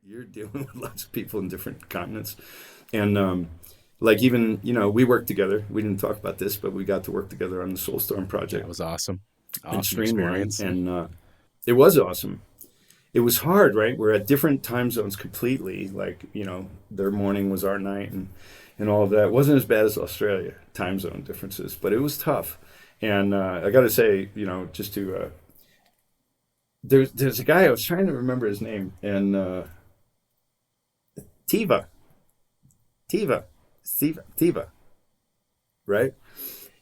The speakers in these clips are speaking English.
you're dealing with lots of people in different continents, and like even we worked together. We didn't talk about this, but we got to work together on the Soulstorm That project was awesome. and Awesome Streamline, experience. and it was awesome. It was hard, right? We're at different time zones completely. Like their morning was our night, and all of that. It wasn't as bad as Australia time zone differences, but it was tough. And I got to say, just to there's a guy, I was trying to remember his name, and Tiva, Tiva, right?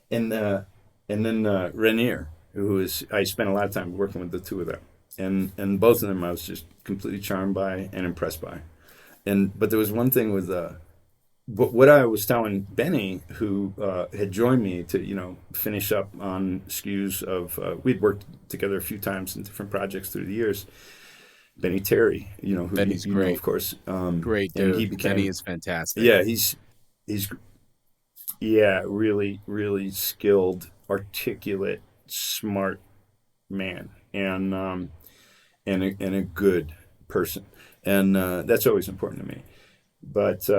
And then Rainier, who is I spent a lot of time working with the two of them, and both of them I was just completely charmed by and impressed by. But there was one thing with what I was telling Benny, who had joined me to finish up on SKUs of we'd worked together a few times in different projects through the years. Benny Terry, who Benny's you know great. of course, Great and he dude. Benny became is fantastic. yeah he's yeah really really skilled, articulate, smart man, and a good person, and that's always important to me. But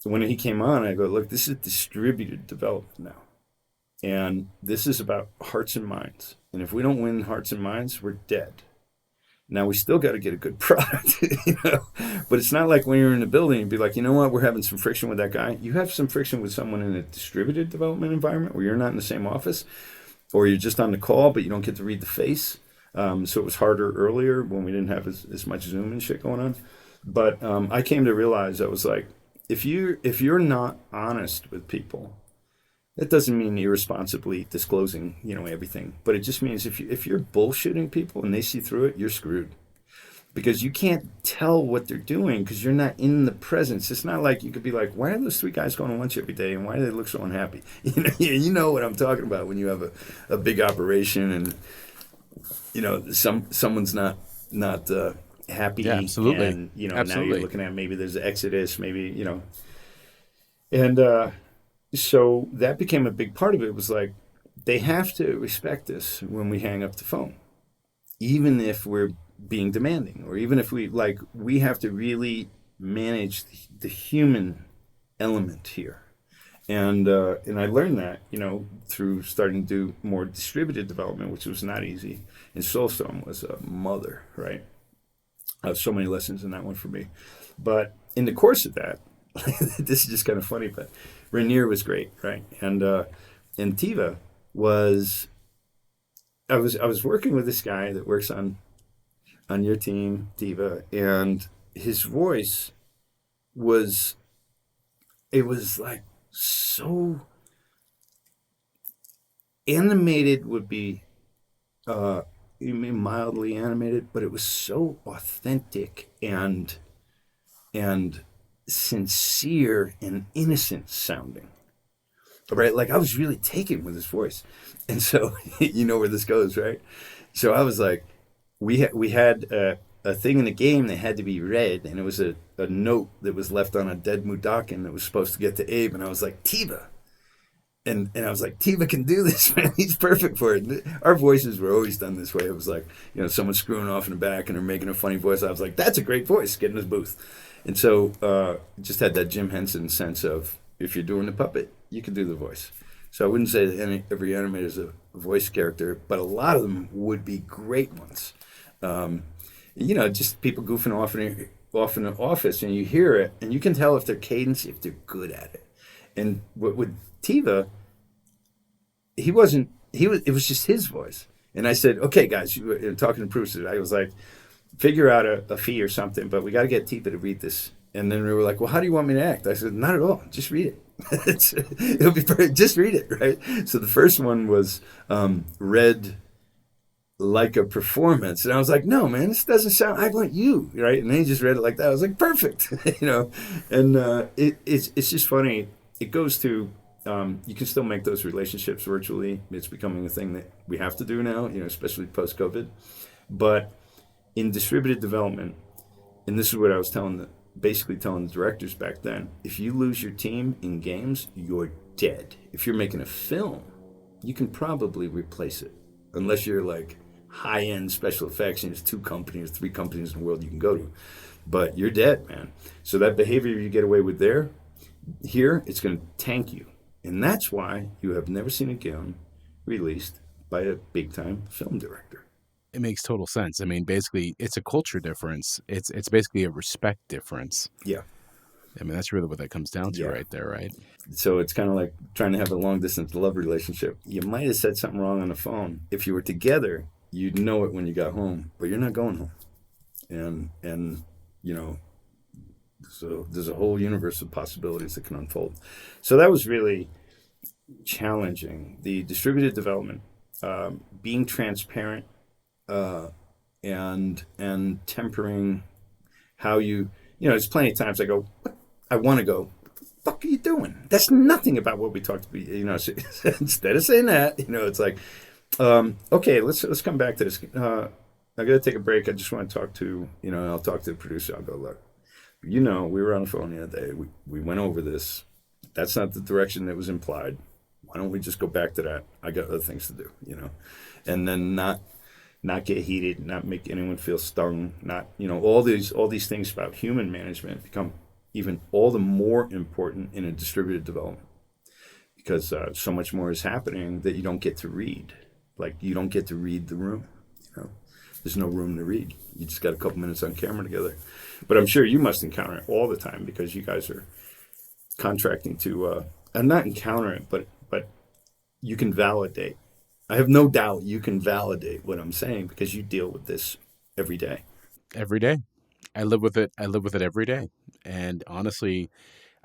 when he came on, I go, look, this is distributed development now, and this is about hearts and minds. And if we don't win hearts and minds, we're dead. Now we still got to get a good product, But it's not like when you're in the building and be like, you know what, we're having some friction with that guy. You have some friction with someone in a distributed development environment where you're not in the same office, or you're just on the call, but you don't get to read the face. So it was harder earlier when we didn't have as much Zoom and shit going on. But I came to realize, I was like, if you're not honest with people, that doesn't mean irresponsibly disclosing everything, but it just means if you're bullshitting people and they see through it, you're screwed, because you can't tell what they're doing because you're not in the presence. It's not like you could be like, why are those three guys going to lunch every day and why do they look so unhappy? You know what I'm talking about when you have a big operation and someone's not happy, Yeah, absolutely. and now you're Absolutely. looking at, maybe there's an exodus, maybe and so that became a big part of it. It was like, they have to respect us when we hang up the phone, even if we're being demanding, or even if we have to really manage the human element here. And I learned that through starting to do more distributed development, which was not easy. And Soulstorm was a mother, right? So many lessons in that one for me. But in the course of that, this is just kind of funny, but Rainier was great, right? And Tiva was, I was working with this guy that works on your team, Tiva, and his voice was, it was like so animated, would be you mean mildly animated, but it was so authentic and sincere and innocent sounding, right? Like I was really taken with his voice, and so you know where this goes, right? So I was like, we had a thing in the game that had to be read, and it was a note that was left on a dead Mudakin that was supposed to get to Abe, and I was like, Tiva. And I was like, Tiva can do this, man. He's perfect for it. And our voices were always done this way. It was like, someone screwing off in the back and they're making a funny voice. I was like, that's a great voice. Get in his booth. And so just had that Jim Henson sense of, if you're doing the puppet, you can do the voice. So I wouldn't say that every animator is a voice character, but a lot of them would be great ones. Just people goofing off in the office, and you hear it, and you can tell if they're cadence, if they're good at it. And with Tiva, it was just his voice. And I said, okay, guys, talking to Bruce, I was like, figure out a fee or something, but we got to get Tiva to read this. And then we were like, well, how do you want me to act? I said, not at all. Just read it. It'll be perfect. Just read it, right? So the first one was read like a performance. And I was like, no, man, this doesn't sound, I want you, right? And then he just read it like that. I was like, perfect, And it's just funny. It goes to, you can still make those relationships virtually. It's becoming a thing that we have to do now, especially post-COVID. But in distributed development, and this is what I was basically telling the directors back then, if you lose your team in games, you're dead. If you're making a film, you can probably replace it, unless you're like high-end special effects and there's 2 companies, 3 companies in the world you can go to. but you're dead, man. So that behavior you get away with there, here, it's going to tank you. And that's why you have never seen a game released by a big time film director. It makes total sense. I mean, basically, it's a culture difference. It's basically a respect difference. Yeah. I mean, that's really what that comes down to Yeah. right there, right? So it's kind of like trying to have a long distance love relationship. You might have said something wrong on the phone. If you were together, you'd know it when you got home, but you're not going home. And you know, so there's a whole universe of possibilities that can unfold. So that was really challenging. The distributed development, being transparent, uh, and tempering how there's plenty of times I go, what? I want to go, what the fuck are you doing? That's nothing about what we talked about. So instead of saying that, it's like, okay, let's come back to this. I got to take a break. I just want to talk to, I'll talk to the producer. I'll go, look, we were on the phone the other day. We went over this. That's not the direction that was implied. Why don't we just go back to that? I got other things to do, and then not get heated, not make anyone feel stung, not all these things about human management become even all the more important in a distributed development because so much more is happening that you don't get to read. Like you don't get to read the room. There's no room to read. You just got a couple minutes on camera together. But I'm sure you must encounter it all the time because you guys are contracting to, and not encounter it, but you can validate. I have no doubt you can validate what I'm saying because you deal with this every day. Every day. I live with it. I live with it every day. And honestly,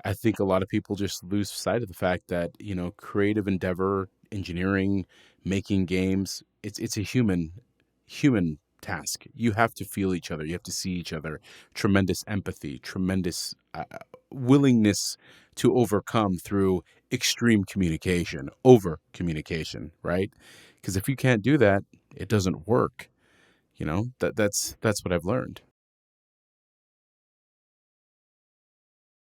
I think a lot of people just lose sight of the fact that, creative endeavor, engineering, making games, it's a human task. You have to feel each other. You have to see each other. Tremendous empathy, tremendous willingness to overcome through extreme communication, over communication, right? Because if you can't do that, it doesn't work. That's what I've learned.